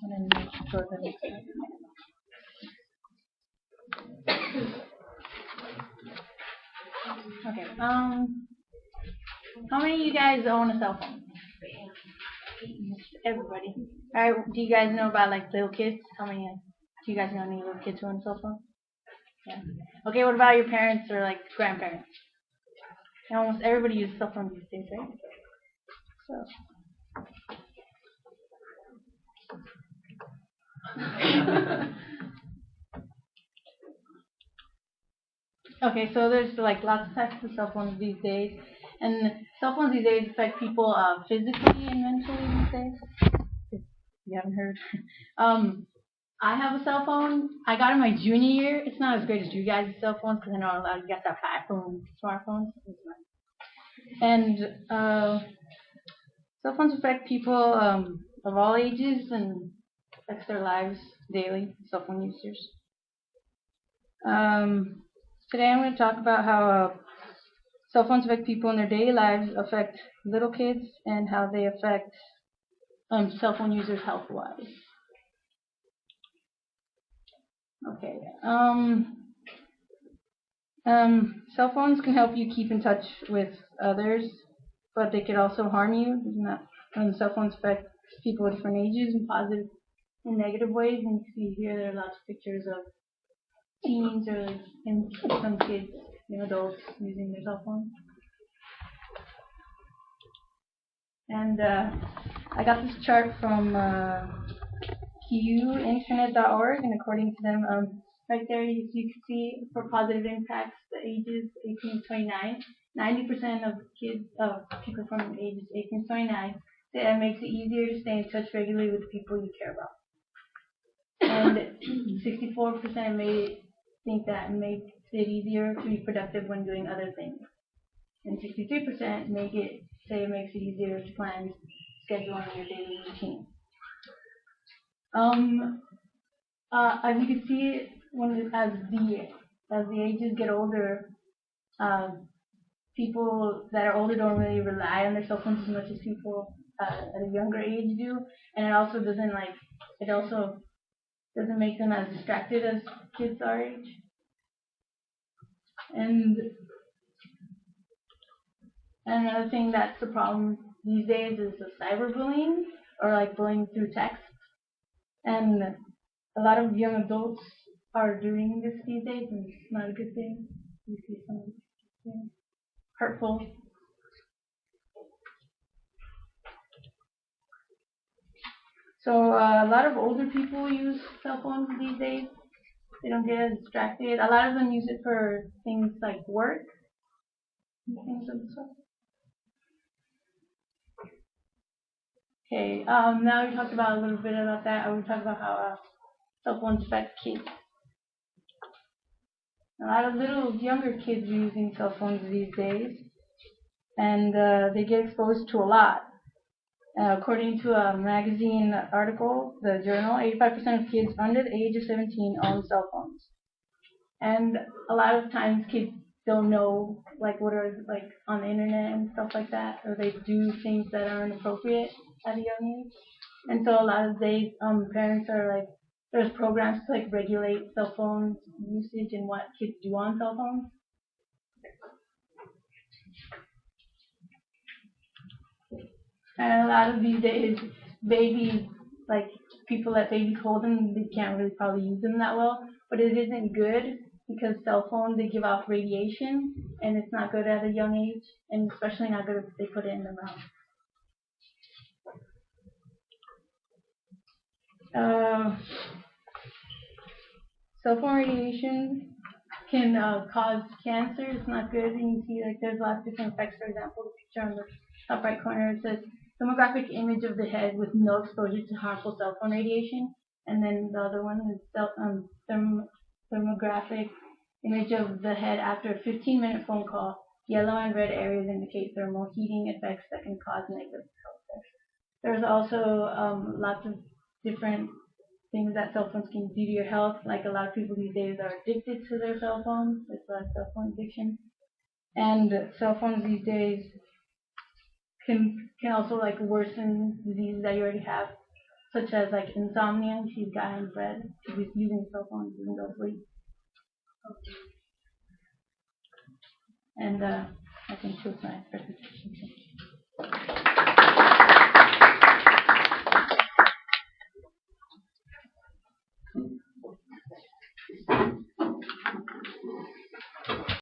And then make sure that it's okay. How many of you guys own a cell phone? Everybody. Alright, do you guys know about like little kids? How many do you guys know any little kids who own a cell phone? Yeah. Okay, what about your parents or like grandparents? And almost everybody uses cell phones these days, right? So okay, so there's like lots of types of cell phones these days. And cell phones these days affect people physically and mentally these days. If you haven't heard. I have a cell phone. I got it in my junior year. It's not as great as you guys' cell phones because I know a lot of you guys have iPhone smartphones. And cell phones affect people of all ages and affects their lives daily, cell phone users. Today I'm going to talk about how cell phones affect people in their daily lives, affect little kids, and how they affect cell phone users health-wise. Okay. Cell phones can help you keep in touch with others, but they could also harm you. Cell phones affect people of different ages in positive and negative ways. And you can see here there are lots of pictures of teens or some kids, adults using their cell phones. And I got this chart from QInternet.org, and according to them, right there you can see for positive impacts, the ages 18 to 29, 90% of kids, people from ages 18 to 29, say that makes it easier to stay in touch regularly with the people you care about. And 64% think that makes it easier to be productive when doing other things. And 63% say it makes it easier to plan scheduling your daily routine. As you can see, as the ages get older, people that are older don't really rely on their cell phones as much as people at a younger age do, and it also doesn't make them as distracted as kids our age. And another thing that's the problem these days is the cyberbullying, or like bullying through text. And a lot of young adults are doing this these days, and it's not a good thing. You see some things hurtful. So a lot of older people use cell phones these days. They don't get as distracted. A lot of them use it for things like work and things like that. Okay, now we talked about a little bit about that. I will talk about how cell phones affect kids. A lot of little younger kids are using cell phones these days, and they get exposed to a lot. According to a magazine article, the journal, 85% of kids under the age of 17 own cell phones. And a lot of times kids don't know like what are like on the internet and stuff like that, or they do things that are inappropriate at a young age. And so a lot of days parents are like, there's programs to like regulate cell phone usage and what kids do on cell phones. And a lot of these days, babies, like people that babies hold them, they can't really probably use them that well. But it isn't good because cell phones, they give off radiation, and it's not good at a young age, and especially not good if they put it in their mouth. Cell phone radiation can cause cancer. It's not good, and you see like there's lots of different effects. For example, the picture on the top right corner, it says tomographic image of the head with no exposure to harmful cell phone radiation, and then the other one is thermographic image of the head after a 15-minute phone call. Yellow and red areas indicate thermal heating effects that can cause negative health effects. There's also lots of different things that cell phones can do to your health. Like a lot of people these days are addicted to their cell phones. There's a lot of cell phone addiction. And cell phones these days can also like worsen diseases that you already have. such as like insomnia. She's gotten bred. She's using cell phones and go to sleep. And I think she was my presentation.